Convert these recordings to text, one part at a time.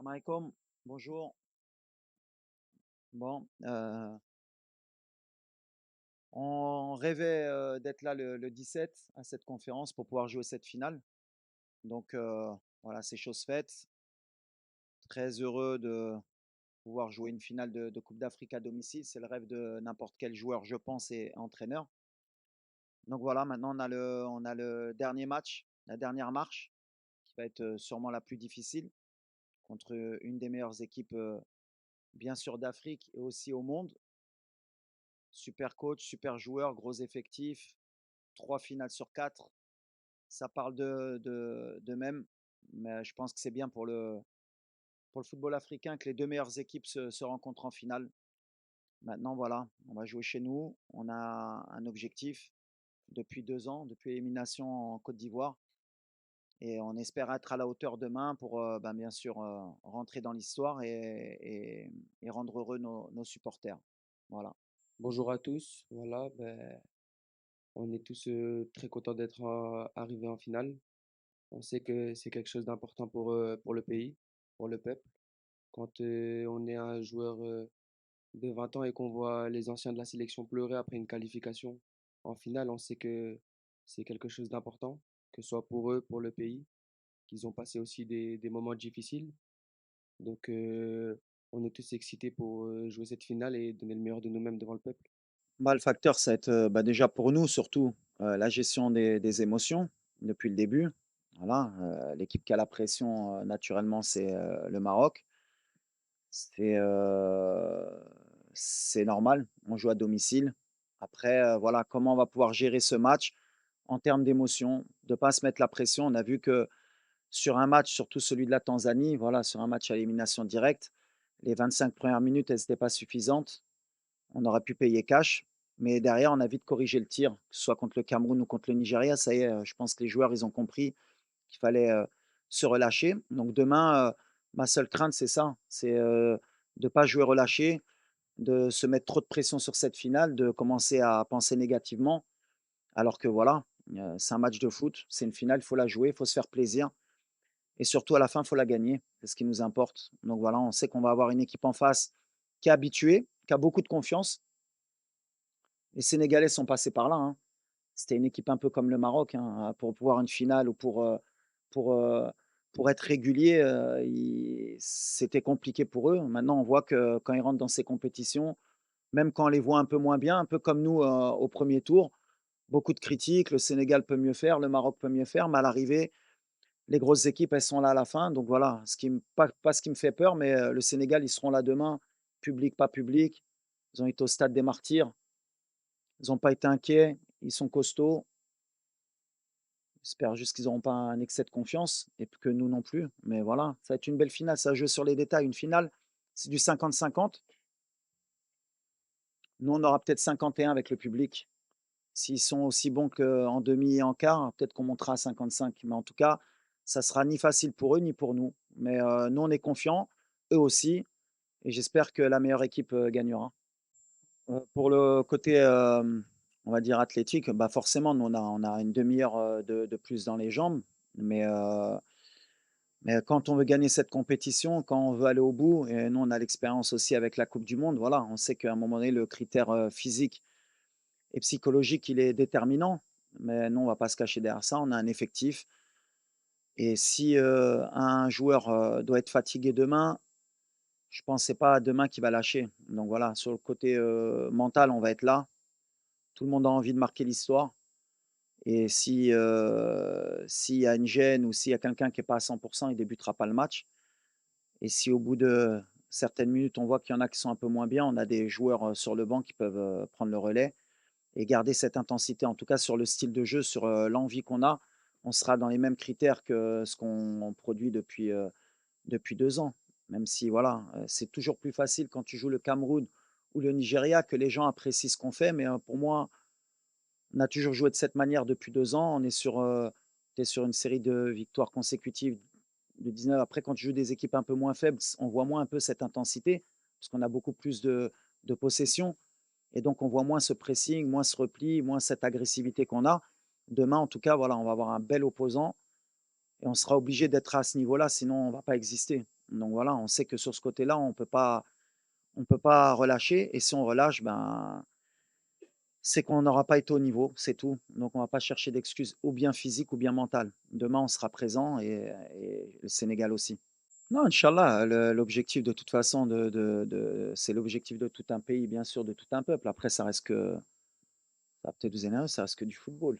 Salam alaikum, bonjour. Bon, on rêvait, d'être là le 17 à cette conférence pour pouvoir jouer cette finale. Donc, voilà, c'est chose faite. Très heureux de pouvoir jouer une finale de coupe d'Afrique à domicile. C'est le rêve de n'importe quel joueur, je pense, et entraîneur. Donc voilà, maintenant on a le dernier match, la dernière marche, qui va être, sûrement la plus difficile contre, une des meilleures équipes, bien sûr d'Afrique et aussi au monde. Super coach, super joueur, gros effectif, 3 finales sur 4. Ça parle d'eux-mêmes, mais je pense que c'est bien pour le football africain que les 2 meilleures équipes se rencontrent en finale. Maintenant, voilà, on va jouer chez nous. On a un objectif depuis 2 ans, depuis l'élimination en Côte d'Ivoire, et on espère être à la hauteur demain pour, ben, bien sûr, rentrer dans l'histoire et rendre heureux nos supporters. Voilà. Bonjour à tous, voilà, ben, on est tous très contents d'être arrivés en finale. On sait que c'est quelque chose d'important pour le pays, pour le peuple. Quand on est un joueur de 20 ans et qu'on voit les anciens de la sélection pleurer après une qualification en finale, on sait que c'est quelque chose d'important, que ce soit pour eux, pour le pays, qu'ils ont passé aussi des moments difficiles. Donc on est tous excités pour jouer cette finale et donner le meilleur de nous-mêmes devant le peuple. Bah, le facteur, ça va être, bah, déjà pour nous surtout, la gestion des émotions depuis le début. Voilà, l'équipe qui a la pression, naturellement, c'est, le Maroc. C'est, c'est normal, on joue à domicile. Après, voilà, comment on va pouvoir gérer ce match en termes d'émotions, de ne pas se mettre la pression. On a vu que sur un match, surtout celui de la Tanzanie, voilà, sur un match à élimination directe, les 25 premières minutes, elles étaient pas suffisantes. On aurait pu payer cash, mais derrière, on a vite corrigé le tir, que ce soit contre le Cameroun ou contre le Nigeria. Ça y est, je pense que les joueurs, ils ont compris qu'il fallait, se relâcher. Donc demain, ma seule crainte, c'est ça, c'est, de ne pas jouer relâché, de se mettre trop de pression sur cette finale, de commencer à penser négativement, alors que voilà, c'est un match de foot, c'est une finale, il faut la jouer, il faut se faire plaisir et surtout à la fin, il faut la gagner, c'est ce qui nous importe. Donc voilà, on sait qu'on va avoir une équipe en face qui est habituée, qui a beaucoup de confiance. Les Sénégalais sont passés par là, hein. C'était une équipe un peu comme le Maroc, hein, pour pouvoir une finale ou pour, heu, pour être régulier, ils c'était compliqué pour eux. Maintenant, on voit que quand ils rentrent dans ces compétitions, même quand on les voit un peu moins bien, un peu comme nous, au premier tour, beaucoup de critiques, le Sénégal peut mieux faire, le Maroc peut mieux faire, mais à l'arrivée, les grosses équipes, elles sont là à la fin. Donc voilà, ce qui me pas ce qui me fait peur, mais le Sénégal, ils seront là demain, public, pas public. Ils ont été au stade des Martyrs, ils ont pas été inquiets, ils sont costauds. J'espère juste qu'ils n'auront pas un excès de confiance et que nous non plus. Mais voilà, ça va être une belle finale, ça va jouer sur les détails. Une finale, c'est du 50-50. Nous, on aura peut-être 51 avec le public. S'ils sont aussi bons qu'en demi et en quart, peut-être qu'on montera à 55. Mais en tout cas, ça sera ni facile pour eux ni pour nous. Mais nous, on est confiants, eux aussi. Et j'espère que la meilleure équipe gagnera. Pour le côté, on va dire athlétique, bah forcément, nous, on a une demi-heure de plus dans les jambes. Mais mais quand on veut gagner cette compétition, quand on veut aller au bout, et nous, on a l'expérience aussi avec la Coupe du monde, voilà, on sait qu'à un moment donné, le critère, physique et psychologique, il est déterminant. Mais nous, on va pas se cacher derrière ça, on a un effectif et si, un joueur, doit être fatigué demain, je pense que c'est pas demain qu'il va lâcher. Donc voilà, sur le côté, mental, on va être là. Tout le monde a envie de marquer l'histoire et si, s'il y a une gêne ou s'il y a quelqu'un qui est pas à 100, il débutera pas le match. Et si au bout de certaines minutes, on voit qu'il y en a qui sont un peu moins bien, on a des joueurs, sur le banc qui peuvent, prendre le relais et garder cette intensité. En tout cas, sur le style de jeu, sur, l'envie qu'on a, on sera dans les mêmes critères que ce qu'on produit depuis 2 ans. Même si voilà, c'est toujours plus facile quand tu joues le Cameroun ou le Nigeria que les gens apprécient ce qu'on fait. Mais, pour moi, on a toujours joué de cette manière depuis 2 ans. Tu es sur une série de victoires consécutives de 19. Après, quand tu joues des équipes un peu moins faibles, on voit moins un peu cette intensité, parce qu'on a beaucoup plus de possession. Et donc, on voit moins ce pressing, moins ce repli, moins cette agressivité qu'on a. Demain, en tout cas, voilà, on va avoir un bel opposant et on sera obligé d'être à ce niveau-là, sinon on ne va pas exister. Donc voilà, on sait que sur ce côté-là, on peut pas relâcher et si on relâche, ben, c'est qu'on n'aura pas été au niveau, c'est tout. Donc on va pas chercher d'excuses ou bien physiques ou bien mentales. Demain, on sera présent et le Sénégal aussi. Non, Inch'Allah, l'objectif de toute façon c'est l'objectif de tout un pays, bien sûr, de tout un peuple. Après, ça va peut-être vous énerver, ça reste que du football.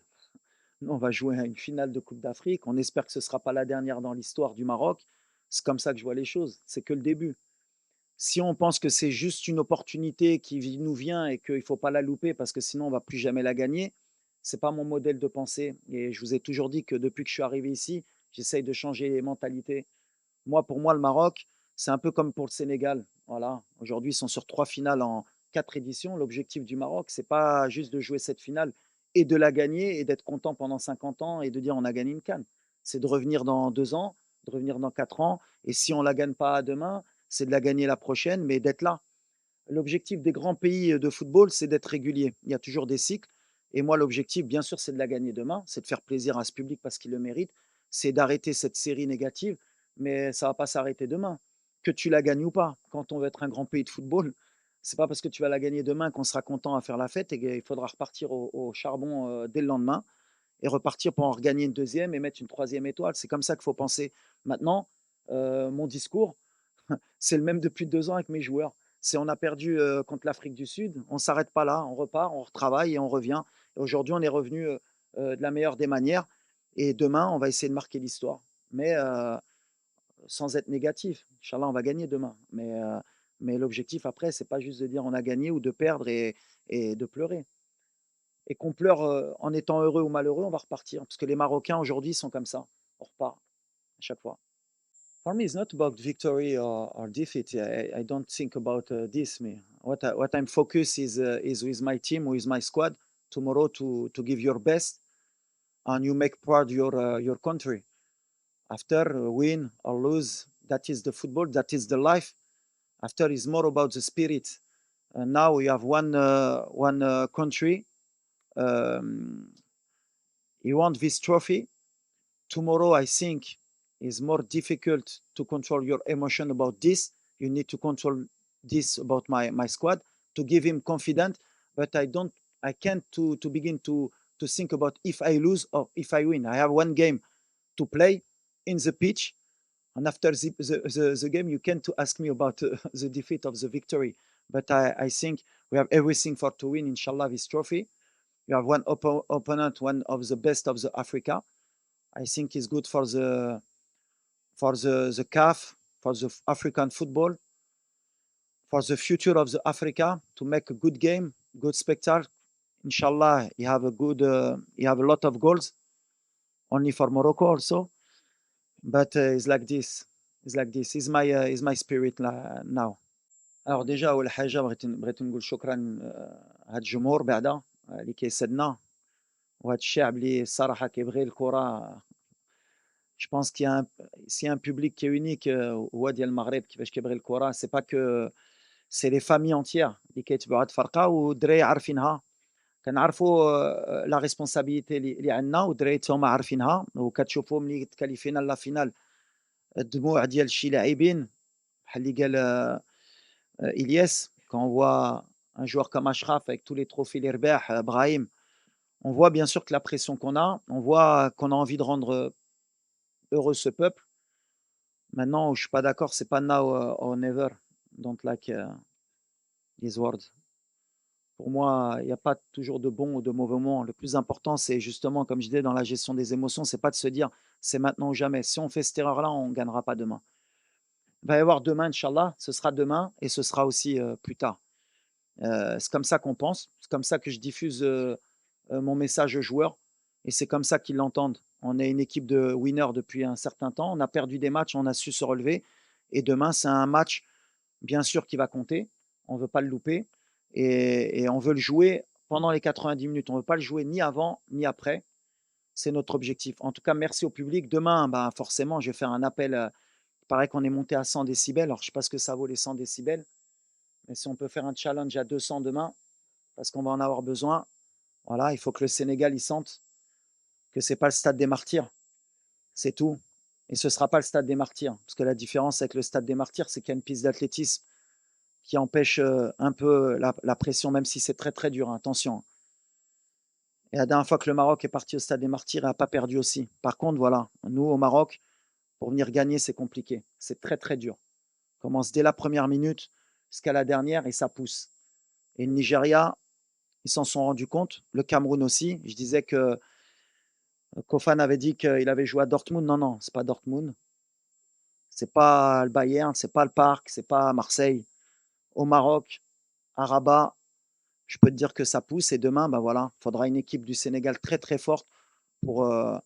Nous, on va jouer à une finale de Coupe d'Afrique. On espère que ce ne sera pas la dernière dans l'histoire du Maroc. C'est comme ça que je vois les choses. C'est que le début. Si on pense que c'est juste une opportunité qui nous vient et qu'il ne faut pas la louper parce que sinon on ne va plus jamais la gagner, ce n'est pas mon modèle de pensée. Et je vous ai toujours dit que depuis que je suis arrivé ici, j'essaye de changer les mentalités. Moi, pour moi, le Maroc, c'est un peu comme pour le Sénégal. Voilà. Aujourd'hui, ils sont sur 3 finales en 4 éditions. L'objectif du Maroc, c'est pas juste de jouer cette finale et de la gagner et d'être content pendant 50 ans et de dire on a gagné une CAN. C'est de revenir dans 2 ans, de revenir dans 4 ans. Et si on ne la gagne pas demain, c'est de la gagner la prochaine, mais d'être là. L'objectif des grands pays de football, c'est d'être régulier. Il y a toujours des cycles. Et moi, l'objectif, bien sûr, c'est de la gagner demain, c'est de faire plaisir à ce public parce qu'il le mérite, c'est d'arrêter cette série négative, mais ça ne va pas s'arrêter demain. Que tu la gagnes ou pas, quand on veut être un grand pays de football, c'est pas parce que tu vas la gagner demain qu'on sera content à faire la fête et qu'il faudra repartir au charbon dès le lendemain et repartir pour en regagner une deuxième et mettre une troisième étoile. C'est comme ça qu'il faut penser. Maintenant, mon discours, c'est le même depuis 2 ans avec mes joueurs. C'est on a perdu contre l'Afrique du Sud, on ne s'arrête pas là, on repart, on retravaille et on revient. Et aujourd'hui, on est revenu de la meilleure des manières. Et demain, on va essayer de marquer l'histoire. Mais sans être négatif. Inch'Allah, on va gagner demain. Mais l'objectif après, c'est pas juste de dire on a gagné ou de perdre et de pleurer. Et qu'on pleure en étant heureux ou malheureux, on va repartir. Parce que les Marocains aujourd'hui sont comme ça. On repart à chaque fois. For me, it's not about victory or defeat. I don't think about this. Me, what I'm focused is with my team, with my squad tomorrow to give your best and you make proud your country. After win or lose, that is the football. That is the life. After is more about the spirit. Now we have one country. Um, you want this trophy tomorrow. I think is more difficult to control your emotion about this. You need to control this about my squad to give him confidence. But I can't to begin to think about if I lose or if I win. I have one game to play in the pitch, and after the game, you can to ask me about the defeat of the victory. But I think we have everything for to win, inshallah, this trophy. You have one opponent, one of the best of the Africa. I think is good for the CAF, for the African football, for the future of the Africa to make a good game, good spectacle. Inshallah, you have a lot of goals, only for Morocco also. But it's like this. It's like this. Is my spirit now. Alors déjà أول حاجة بغيت نقول شكرًا هاد الجمهور بعدا اللي كيساندنا وهاد الشعب اللي الصراحة كيبغي الكرة. Je pense qu'il y a s'il y a un public qui est unique هو ديال المغرب كيفاش كيبغي الكرة. C'est pas que c'est les familles entières اللي كيتبعوا هاد الفرقة والدراري عارفينها. كنعرفوا لا ريسبونسابيلتي اللي عندنا والدراري حتى هما عارفينها وكتشوفوا ملي تكاليفينا لا فينال الدموع ديال شي لاعبين بحال اللي قال Ilyes, quand on voit un joueur comme Ashraf avec tous les trophées les رباح, Brahim, on voit bien sûr que la pression qu'on a, on voit qu'on a envie de rendre heureux ce peuple. Maintenant, où je suis pas d'accord, c'est pas now or never. Don't like these words. Pour moi, il n'y a pas toujours de bons ou de mauvais moments. Le plus important, c'est justement, comme je disais, dans la gestion des émotions, c'est pas de se dire c'est maintenant ou jamais. Si on fait cette erreur-là, on ne gagnera pas demain. Il va y avoir demain, Inch'Allah, ce sera demain et ce sera aussi plus tard. C'est comme ça qu'on pense, c'est comme ça que je diffuse mon message aux joueurs et c'est comme ça qu'ils l'entendent. On est une équipe de winners depuis un certain temps, on a perdu des matchs, on a su se relever et demain c'est un match bien sûr qui va compter, on ne veut pas le louper et on veut le jouer pendant les 90 minutes, on ne veut pas le jouer ni avant ni après, c'est notre objectif. En tout cas, merci au public. Demain, ben, forcément, je vais faire un appel. Il paraît qu'on est monté à 100 décibels, alors je ne sais pas ce que ça vaut les 100 décibels, mais si on peut faire un challenge à 200 demain, parce qu'on va en avoir besoin, voilà, il faut que le Sénégal il sente que c'est pas le stade des martyrs, c'est tout. et ce ne sera pas le stade des Martyrs. Parce que la différence avec le stade des Martyrs, c'est qu'il y a une piste d'athlétisme qui empêche un peu la pression, même si c'est très très dur, hein, attention. Et la dernière fois que le Maroc est parti au stade des Martyrs, il n'a pas perdu aussi. Par contre, voilà, nous au Maroc, pour venir gagner, c'est compliqué. C'est très très dur. On commence dès la première minute jusqu'à la dernière et ça pousse. Et le Nigeria, ils s'en sont rendus compte. Le Cameroun aussi. Je disais que Kofan avait dit qu'il avait joué à Dortmund. Non, non, c'est pas Dortmund. C'est pas le Bayern, c'est pas le Parc, c'est pas Marseille. Au Maroc, à Rabat, je peux te dire que ça pousse. Et demain, bah voilà, il faudra une équipe du Sénégal très très forte pour, euh,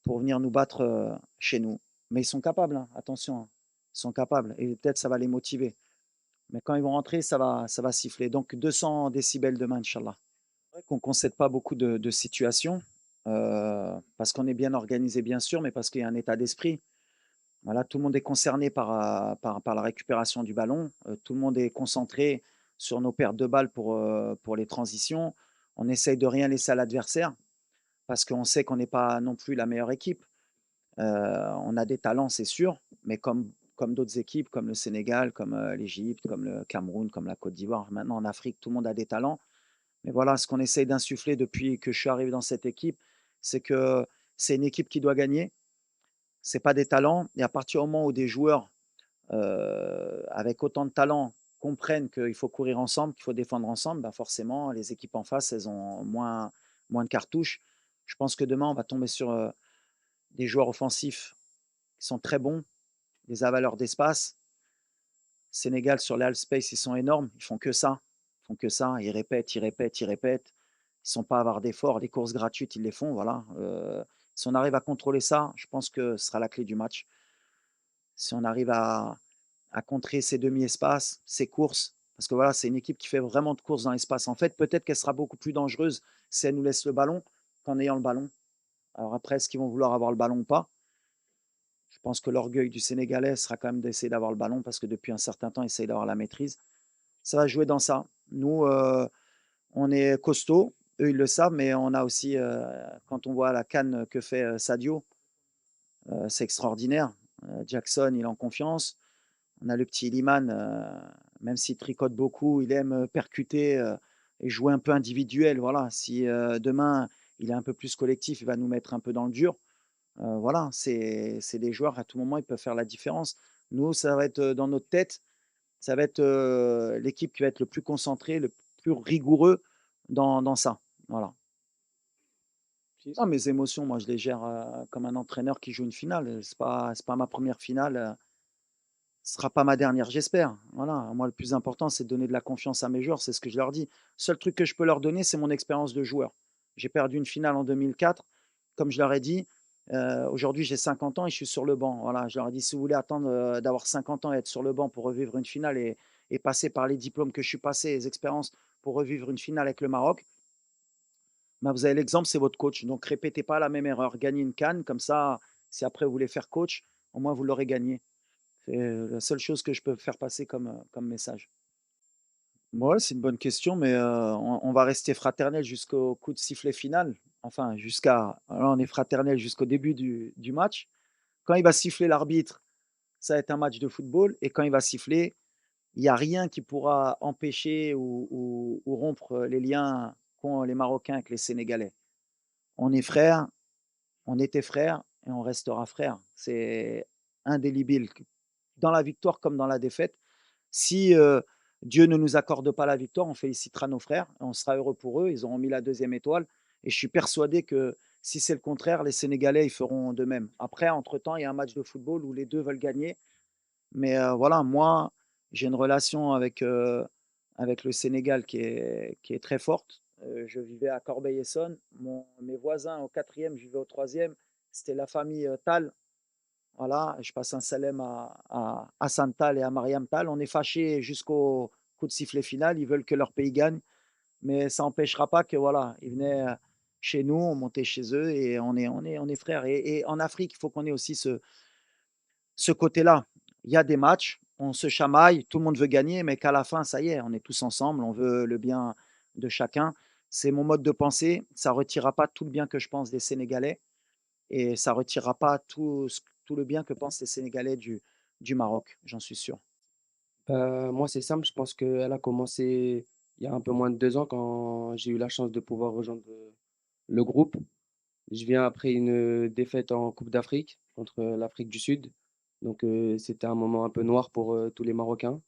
pour venir nous battre chez nous. Mais ils sont capables, hein, attention. Hein. Ils sont capables. Et peut-être ça va les motiver. Mais quand ils vont rentrer, ça va siffler. Donc 200 décibels demain, Inch'Allah. C'est vrai qu'on ne concède pas beaucoup de situations, parce qu'on est bien organisé, bien sûr, mais parce qu'il y a un état d'esprit. Voilà, tout le monde est concerné par la récupération du ballon. Tout le monde est concentré sur nos pertes de balles pour les transitions. On essaye de rien laisser à l'adversaire parce qu'on sait qu'on n'est pas non plus la meilleure équipe. On a des talents, c'est sûr, mais comme d'autres équipes, comme le Sénégal, comme l'Égypte, comme le Cameroun, comme la Côte d'Ivoire. Maintenant, en Afrique, tout le monde a des talents. Mais voilà, ce qu'on essaye d'insuffler depuis que je suis arrivé dans cette équipe, c'est que c'est une équipe qui doit gagner. C'est pas des talents. Et à partir du moment où des joueurs avec autant de talent comprennent qu'il faut courir ensemble, qu'il faut défendre ensemble, bah forcément, les équipes en face, elles ont moins de cartouches. Je pense que demain, on va tomber sur des joueurs offensifs qui sont très bons, des avaleurs d'espace. Sénégal, sur les half space, ils sont énormes. Ils font que ça. Ils font que ça. Ils répètent, ils répètent, ils répètent. Ils ne sont pas avares d'efforts. Les courses gratuites, ils les font. Voilà. Si on arrive à contrôler ça, je pense que ce sera la clé du match. Si on arrive à contrer ces demi-espaces, ces courses, parce que voilà, c'est une équipe qui fait vraiment de courses dans l'espace. En fait, peut-être qu'elle sera beaucoup plus dangereuse si elle nous laisse le ballon qu'en ayant le ballon. Alors après, est-ce qu'ils vont vouloir avoir le ballon ou pas? Je pense que l'orgueil du Sénégalais sera quand même d'essayer d'avoir le ballon parce que depuis un certain temps, ils essayent d'avoir la maîtrise. Ça va jouer dans ça. Nous, on est costaud, eux, ils le savent, mais on a aussi, quand on voit la canne que fait Sadio, c'est extraordinaire. Jackson, il est en confiance. On a le petit Liman, même s'il tricote beaucoup, il aime percuter et jouer un peu individuel. Voilà. Si demain, il est un peu plus collectif, il va nous mettre un peu dans le dur. Voilà, c'est des joueurs, à tout moment, ils peuvent faire la différence. Nous, ça va être dans notre tête, ça va être l'équipe qui va être le plus concentrée, le plus rigoureux dans ça. Voilà. Ah, mes émotions, moi, je les gère comme un entraîneur qui joue une finale. C'est pas ma première finale. Ce sera pas ma dernière, j'espère. Voilà. Moi, le plus important, c'est de donner de la confiance à mes joueurs. C'est ce que je leur dis. Seul truc que je peux leur donner, c'est mon expérience de joueur. J'ai perdu une finale en 2004. Comme je leur ai dit, aujourd'hui, j'ai 50 ans et je suis sur le banc. Voilà. Je leur ai dit, si vous voulez attendre d'avoir 50 ans et être sur le banc pour revivre une finale et passer par les diplômes que je suis passé, les expériences pour revivre une finale avec le Maroc, bah, vous avez l'exemple, c'est votre coach. Donc, répétez pas la même erreur. Gagnez une canne. Comme ça, si après vous voulez faire coach, au moins vous l'aurez gagné. C'est la seule chose que je peux faire passer comme message. Ouais, c'est une bonne question, mais on va rester fraternel jusqu'au coup de sifflet final. Enfin, là, on est fraternel jusqu'au début du match. Quand il va siffler l'arbitre, ça va être un match de football et quand il va siffler, il y a rien qui pourra empêcher ou rompre les liens qu'ont les Marocains avec les Sénégalais. On est frères, on était frères et on restera frères. C'est indélébile, dans la victoire comme dans la défaite. Si Dieu ne nous accorde pas la victoire, on félicitera nos frères, on sera heureux pour eux, ils auront mis la deuxième étoile. Et je suis persuadé que si c'est le contraire, les Sénégalais, ils feront de même. Après, entre-temps, il y a un match de football où les deux veulent gagner. Mais voilà, moi, j'ai une relation avec le Sénégal qui est très forte. Je vivais à Corbeil-Essonnes. Mes voisins au quatrième, je vivais au troisième. C'était la famille Tal. Voilà, je passe un salam à Hassan Tal et à Mariam Tal. On est fâchés jusqu'au coup de sifflet final. Ils veulent que leur pays gagne, mais ça n'empêchera pas que voilà, ils venaient chez nous, on montait chez eux et on est frères. Et en Afrique, il faut qu'on ait aussi ce côté-là. Il y a des matchs, on se chamaille, tout le monde veut gagner, mais qu'à la fin, ça y est, on est tous ensemble, on veut le bien de chacun. C'est mon mode de pensée. Ça ne retirera pas tout le bien que je pense des Sénégalais et ça ne retirera pas tout le bien que pensent les Sénégalais du Maroc, j'en suis sûr. Moi, c'est simple, je pense qu'elle a commencé il y a un peu moins de 2 ans quand j'ai eu la chance de pouvoir rejoindre, le groupe. Je viens après une, défaite en coupe d'Afrique contre, l'Afrique du Sud. Donc, c'était un moment un peu noir pour, tous les Marocains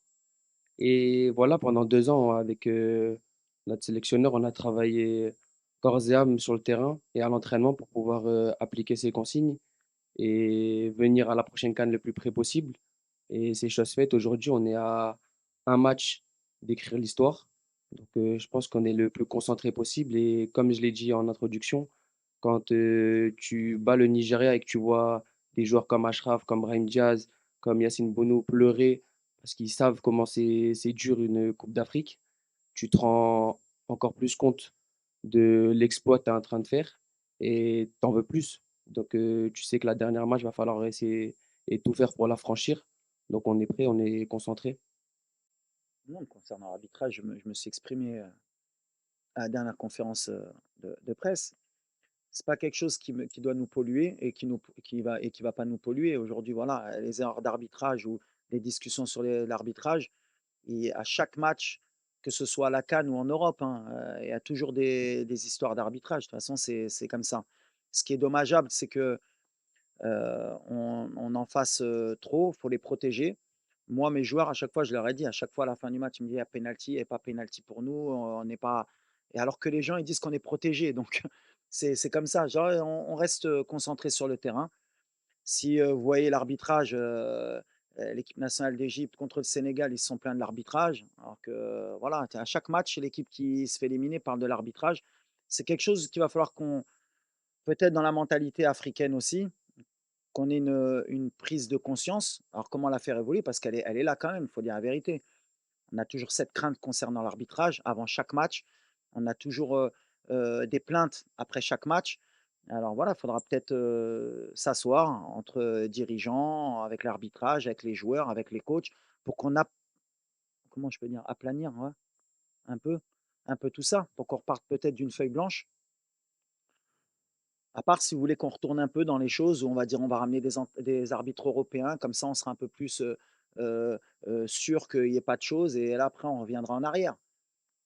et voilà, pendant 2 ans avec, notre sélectionneur, on a travaillé corps et âme sur le terrain et à l'entraînement pour pouvoir, appliquer ses consignes et venir à la prochaine CAN le plus près possible et c'est chose faite. Aujourd'hui, on est à un match d'écrire l'histoire. Donc, je pense qu'on est le plus concentré possible et comme je l'ai dit en introduction, quand, tu bats le Nigeria et que tu vois des joueurs comme Achraf, comme Brahim Diaz, comme Yacine Bounou pleurer parce qu'ils savent comment c'est dur une coupe d'Afrique, tu te rends encore plus compte de l'exploit que tu es en train de faire et tu en veux plus. Donc, tu sais que la dernière match, va falloir essayer et tout faire pour la franchir. Donc on est prêt, on est concentré. Non, concernant l'arbitrage, je me suis exprimé, à la dernière conférence, de presse. C'est pas quelque chose qui doit nous polluer et qui va pas nous polluer. Aujourd'hui, voilà, les erreurs d'arbitrage ou les discussions sur l'arbitrage, et à chaque match, que ce soit à la CAN ou en Europe, hein, il y a toujours des histoires d'arbitrage. De toute façon, c'est comme ça. Ce qui est dommageable, c'est que, on en fasse, trop, faut les protéger. Moi, mes joueurs, à chaque fois, je leur ai dit, à chaque fois à la fin du match, ils me disent: «Il y a pénalty et pas pénalty pour nous, on n'est pas», et alors que les gens, ils disent qu'on est protégés, donc c'est comme ça. Genre, on reste, concentré sur le terrain. Si, vous voyez l'arbitrage, l'équipe nationale d'Égypte contre le Sénégal, ils se sont plaints de l'arbitrage, alors que, voilà, à chaque match, l'équipe qui se fait éliminer parle de l'arbitrage. C'est quelque chose qu'il va falloir qu'on, peut-être dans la mentalité africaine aussi, qu'on ait une prise de conscience. Alors comment la faire évoluer? Parce qu'elle est là quand même, il faut dire la vérité. On a toujours cette crainte concernant l'arbitrage avant chaque match. On a toujours, des plaintes après chaque match. Alors voilà, il faudra peut-être, s'asseoir entre dirigeants, avec l'arbitrage, avec les joueurs, avec les coachs, pour qu'on a, comment je peux dire? Aplanir, ouais, un peu un peu tout ça, pour qu'on reparte peut-être d'une feuille blanche. À part si vous voulez qu'on retourne un peu dans les choses où on va dire on va ramener des arbitres européens, comme ça on sera un peu plus, heu sûr qu'il y ait pas de choses, et là après on reviendra en arrière.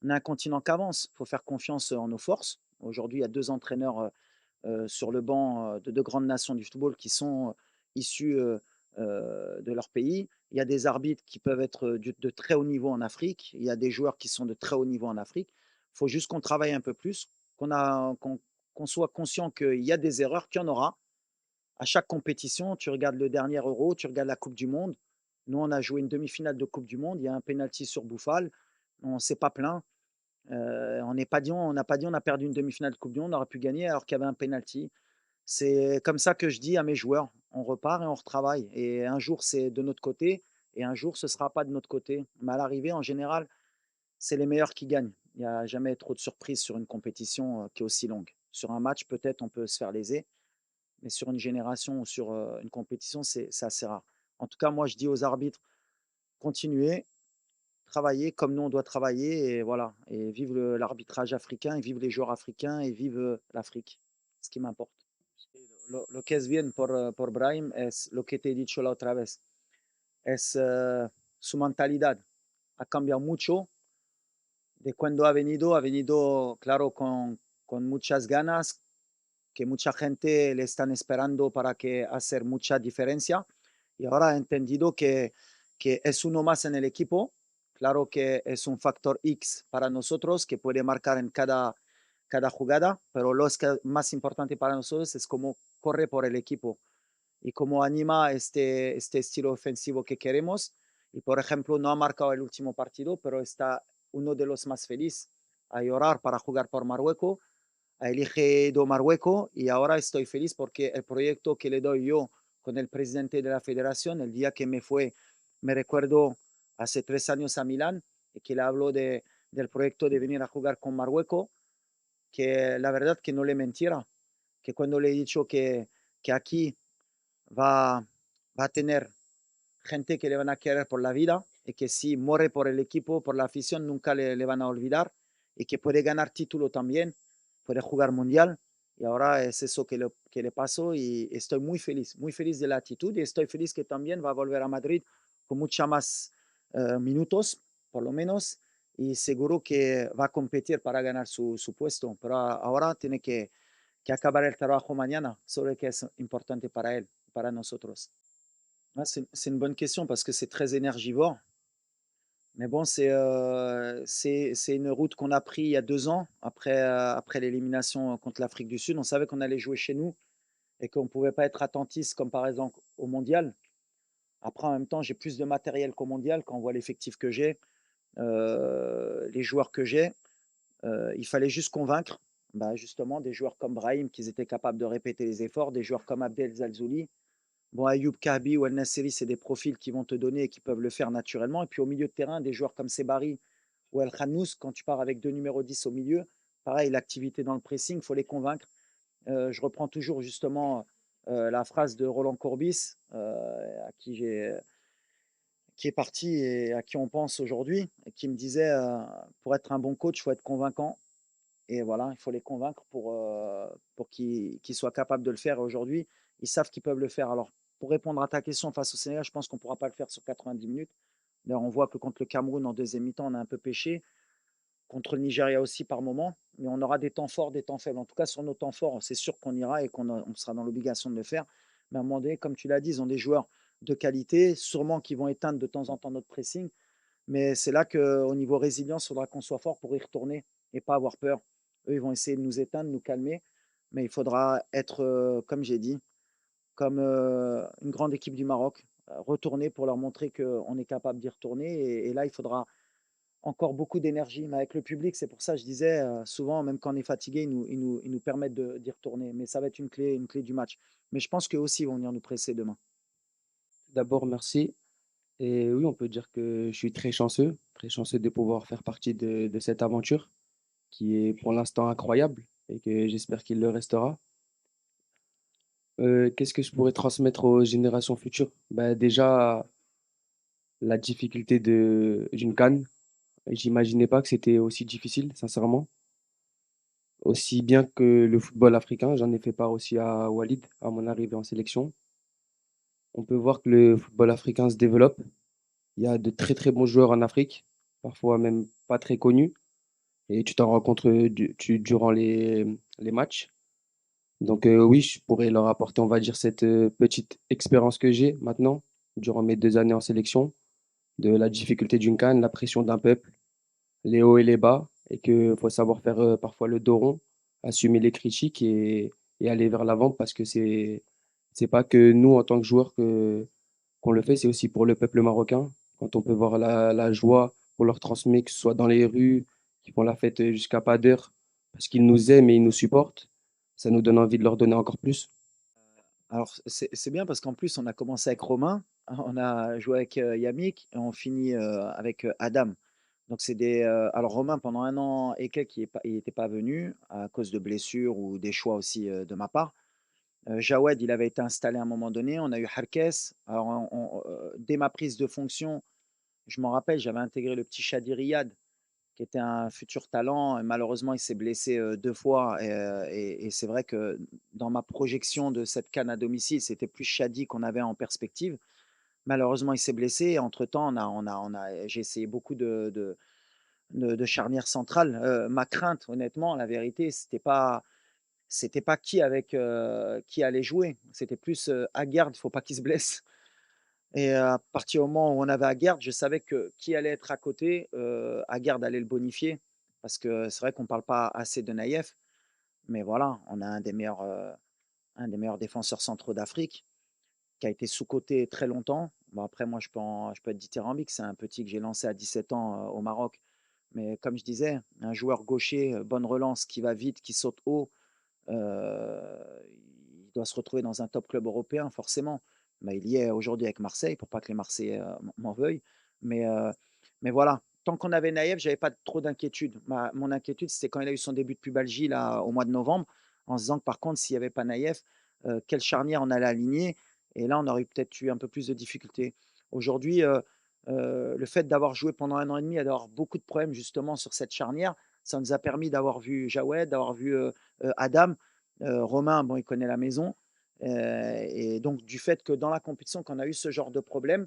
On est un continent qui avance, il faut faire confiance en nos forces. Aujourd'hui, il y a 2 entraîneurs, sur le banc, de 2 grandes nations du football qui sont, issus, de leur pays. Il y a des arbitres qui peuvent être, de très haut niveau en Afrique. Il y a des joueurs qui sont de très haut niveau en Afrique. Il faut juste qu'on travaille un peu plus, qu'on soit conscient qu'il y a des erreurs, qu'il y en aura. À chaque compétition, tu regardes le dernier Euro, tu regardes la coupe du monde. Nous, on a joué une demi-finale de coupe du monde, il y a un penalty sur Bouffal, on s'est pas plaint. On n'a perdu une demi-finale de coupe du monde, on aurait pu gagner alors qu'il y avait un penalty. C'est comme ça que je dis à mes joueurs: «On repart et on retravaille, et un jour c'est de notre côté et un jour ce sera pas de notre côté». Mais à l'arrivée, en général, c'est les meilleurs qui gagnent. Il y a jamais trop de surprises sur une compétition, qui est aussi longue. Sur un match, peut-être, on peut se faire léser, mais sur une génération ou sur, une compétition, c'est assez rare. En tout cas, moi, je dis aux arbitres: «Continuez, travaillez comme nous on doit travailler, et voilà, et vive l'arbitrage africain, et vive les joueurs africains, et vive, l'Afrique». Ce qui m'importe. Lo que es bien por Brahim es lo que te he dicho la otra vez, es, su mentalidad. Ha cambiado mucho de cuando ha venido, claro, con muchas ganas, que mucha gente le están esperando para que hacer mucha diferencia, y ahora ha entendido que es uno más en el equipo. Claro que es un factor X para nosotros que puede marcar en cada jugada, pero más importante para nosotros es cómo corre por el equipo y cómo anima este estilo ofensivo que queremos. Y por ejemplo, no ha marcado el último partido, pero está uno de los más felices a llorar para jugar por Marruecos, a elige do Marruecos, y ahora estoy feliz porque el proyecto que le doy yo con el presidente de la federación, el día que me fue, me recuerdo hace 3 años a Milán, y que le hablo del proyecto de venir a jugar con Marruecos, que la verdad que no le mentiera, que cuando le he dicho que aquí va, va a tener gente que le van a querer por la vida, y que si muere por el equipo, por la afición, nunca le van a olvidar, y que puede ganar título también, puede jugar mundial. Y ahora es eso que le pasó y estoy muy feliz de la actitud y estoy feliz que también va a volver a Madrid con mucha más minutos, por lo menos, y seguro que va a competir para ganar su puesto, pero ahora tiene que acabar el trabajo mañana, sobre que es importante para él, para nosotros. Ah, c'est une bonne question parce que c'est très énergivore. Mais bon, c'est une route qu'on a pris il y a 2 ans après l'élimination contre l'Afrique du Sud. On savait qu'on allait jouer chez nous et qu'on ne pouvait pas être attentiste comme par exemple au mondial. Après, en même temps, j'ai plus de matériel qu'au mondial quand on voit l'effectif que j'ai, les joueurs que j'ai. Il fallait juste convaincre, bah, justement des joueurs comme Brahim qu'ils étaient capables de répéter les efforts, des joueurs comme Abdel Zalzouli. Bon, Ayoub Kabi ou El Nasseri, c'est des profils qui vont te donner et qui peuvent le faire naturellement. Et puis au milieu de terrain, des joueurs comme Sebari ou El Khannous, quand tu pars avec 2 numéros 10 au milieu, pareil, l'activité dans le pressing, il faut les convaincre. Je reprends toujours justement la phrase de Roland Courbis, à qui est parti et à qui on pense aujourd'hui, et qui me disait pour être un bon coach, il faut être convaincant. Et voilà, il faut les convaincre pour qu'ils soient capables de le faire. Et aujourd'hui, ils savent qu'ils peuvent le faire. Alors, pour répondre à ta question face au Sénégal, je pense qu'on ne pourra pas le faire sur 90 minutes. D'ailleurs, on voit que contre le Cameroun, en deuxième mi-temps, on a un peu pêché. Contre le Nigeria aussi par moment. Mais on aura des temps forts, des temps faibles. En tout cas, sur nos temps forts, c'est sûr qu'on ira et qu'on sera dans l'obligation de le faire. Mais à un moment donné, comme tu l'as dit, ils ont des joueurs de qualité, sûrement qui vont éteindre de temps en temps notre pressing. Mais c'est là qu'au niveau résilience, il faudra qu'on soit fort pour y retourner et pas avoir peur. Eux, ils vont essayer de nous éteindre, de nous calmer. Mais il faudra être, comme j'ai dit, comme une grande équipe du Maroc, retourner pour leur montrer qu'on est capable d'y retourner. Et là, il faudra encore beaucoup d'énergie. Mais avec le public, c'est pour ça que je disais, souvent, même quand on est fatigué, ils nous permettent d'y retourner. Mais ça va être une clé du match. Mais je pense qu'eux aussi ils vont venir nous presser demain. D'abord, merci. Et oui, on peut dire que je suis très chanceux de pouvoir faire partie de cette aventure qui est pour l'instant incroyable et que j'espère qu'il le restera. Qu'est-ce que je pourrais transmettre aux générations futures? Bah, déjà, la difficulté d'une CAN. J'imaginais pas que c'était aussi difficile, sincèrement. Aussi bien que le football africain, j'en ai fait part aussi à Walid, à mon arrivée en sélection. On peut voir que le football africain se développe. Il y a de très très bons joueurs en Afrique, parfois même pas très connus, et tu t'en rends compte durant les matchs. Donc oui, je pourrais leur apporter, on va dire, cette petite expérience que j'ai maintenant, durant mes 2 années en sélection, de la difficulté d'une CAN, la pression d'un peuple, les hauts et les bas, et qu'il faut savoir faire parfois le dos rond, assumer les critiques et aller vers l'avant parce que c'est pas que nous, en tant que joueurs, qu'on le fait, c'est aussi pour le peuple marocain. Quand on peut voir la joie qu'on leur transmet, que ce soit dans les rues, qui font la fête jusqu'à pas d'heure, parce qu'ils nous aiment et ils nous supportent, ça nous donne envie de leur donner encore plus. Alors c'est bien parce qu'en plus on a commencé avec Romain, on a joué avec, Yamik et on finit, avec, Adam. Donc c'est des, alors Romain pendant 1 an et quelques il était pas venu à cause de blessures ou des choix aussi, de ma part. Jawed, il avait été installé à un moment donné, on a eu Harkes. Alors dès ma prise de fonction, je m'en rappelle, j'avais intégré le petit Chadi Riyad qui était un futur talent. Et malheureusement, il s'est blessé 2 fois et c'est vrai que dans ma projection de cette CAN à domicile, c'était plus Chadi qu'on avait en perspective. Malheureusement, il s'est blessé et entre-temps, j'ai essayé beaucoup de charnières centrales. Ma crainte, honnêtement, la vérité, c'était pas qui allait jouer. C'était plus, Aguerd, il faut pas qu'il se blesse. Et à partir du moment où on avait Aguerd, je savais que qui allait être à côté, Aguerd allait le bonifier. Parce que c'est vrai qu'on ne parle pas assez de Naïef, mais voilà, on a un des meilleurs défenseurs centraux d'Afrique, qui a été sous-coté très longtemps. Bon après moi je peux être dithyrambique, c'est un petit que j'ai lancé à 17 ans, au Maroc. Mais comme je disais, un joueur gaucher, bonne relance, qui va vite, qui saute haut, il doit se retrouver dans un top club européen forcément. Mais il y est aujourd'hui avec Marseille, pour pas que les Marseillais m'en veuillent. Mais, euh, mais voilà, tant qu'on avait Naïef, j'avais pas trop d'inquiétude. Mon inquiétude, c'était quand il a eu son début de pubalgie là, au mois de novembre, en se disant que par contre, s'il n'y avait pas Naïef, quelle charnière on allait aligner. Et là, on aurait peut-être eu un peu plus de difficultés. Aujourd'hui, le fait d'avoir joué pendant 1 an et demi et d'avoir beaucoup de problèmes justement sur cette charnière, ça nous a permis d'avoir vu Jawed, d'avoir vu Adam. Romain, bon, il connaît la maison, et donc du fait que dans la compétition, qu'on a eu ce genre de problème,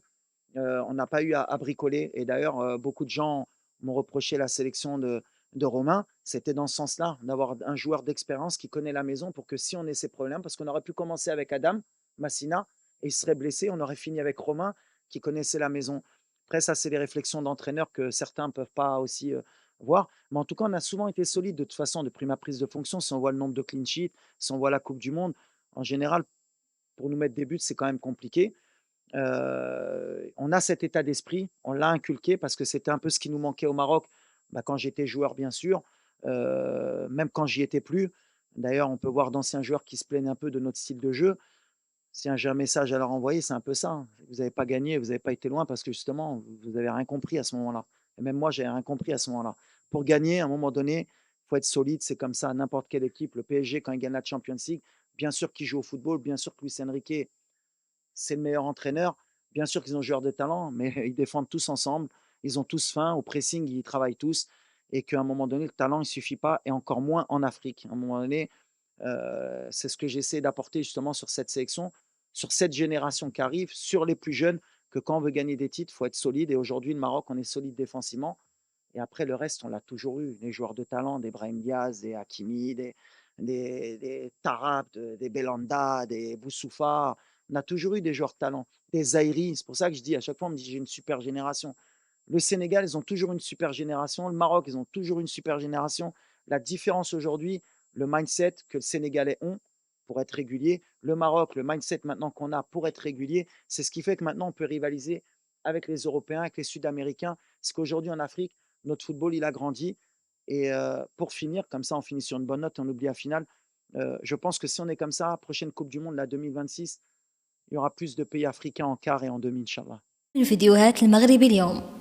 on n'a pas eu à bricoler et d'ailleurs, beaucoup de gens m'ont reproché la sélection de Romain. C'était dans ce sens-là, d'avoir un joueur d'expérience qui connaît la maison pour que si on ait ces problèmes parce qu'on aurait pu commencer avec Adam Massina et il serait blessé, on aurait fini avec Romain qui connaissait la maison. Après ça, c'est les réflexions d'entraîneurs que certains ne peuvent pas aussi, voir. Mais en tout cas, on a souvent été solide de toute façon depuis ma prise de fonction. Si on voit le nombre de clean sheets, si on voit la coupe du monde, en général, pour nous mettre des buts, c'est quand même compliqué. On a cet état d'esprit, on l'a inculqué parce que c'était un peu ce qui nous manquait au Maroc, bah, quand j'étais joueur bien sûr, même quand j'y étais plus. D'ailleurs, on peut voir d'anciens joueurs qui se plaignent un peu de notre style de jeu. Si j'ai un message à leur envoyer, c'est un peu ça, hein. Vous n'avez pas gagné, vous n'avez pas été loin parce que justement, vous avez rien compris à ce moment-là. Et même moi, j'avais rien compris à ce moment-là. Pour gagner, à un moment donné, il faut être solide, c'est comme ça, n'importe quelle équipe. Le PSG, quand il gagne la Champions League, bien sûr qu'il joue au football, bien sûr que Luis Enrique c'est le meilleur entraîneur. Bien sûr qu'ils ont joueurs de talent, mais ils défendent tous ensemble. Ils ont tous faim. Au pressing, ils travaillent tous. Et qu'à un moment donné, le talent, il ne suffit pas, et encore moins en Afrique. À un moment donné, c'est ce que j'essaie d'apporter justement sur cette sélection, sur cette génération qui arrive, sur les plus jeunes, que quand on veut gagner des titres, il faut être solide. Et aujourd'hui, le Maroc, on est solide défensivement. Et après, le reste, on l'a toujours eu. Les joueurs de talent, des Brahim Diaz, des Hakimi, des Tarap, des Belanda, des Boussoufa. On a toujours eu des joueurs de talent. Des Zaïri. C'est pour ça que je dis à chaque fois, on me dit j'ai une super génération. Le Sénégal, ils ont toujours une super génération. Le Maroc, ils ont toujours une super génération. La différence aujourd'hui, le mindset que les Sénégalais ont pour être réguliers, le Maroc, le mindset maintenant qu'on a pour être régulier, c'est ce qui fait que maintenant on peut rivaliser avec les Européens, avec les Sud-Américains. C'est qu'aujourd'hui en Afrique, notre football, il a grandi. Et pour finir, comme ça, on finit sur une bonne note, on oublie la finale. Je pense que si on est comme ça, prochaine Coupe du Monde, la 2026, il y aura plus de pays africains en quart et en demi, Inch'Allah. الفيديوهات المغربي اليوم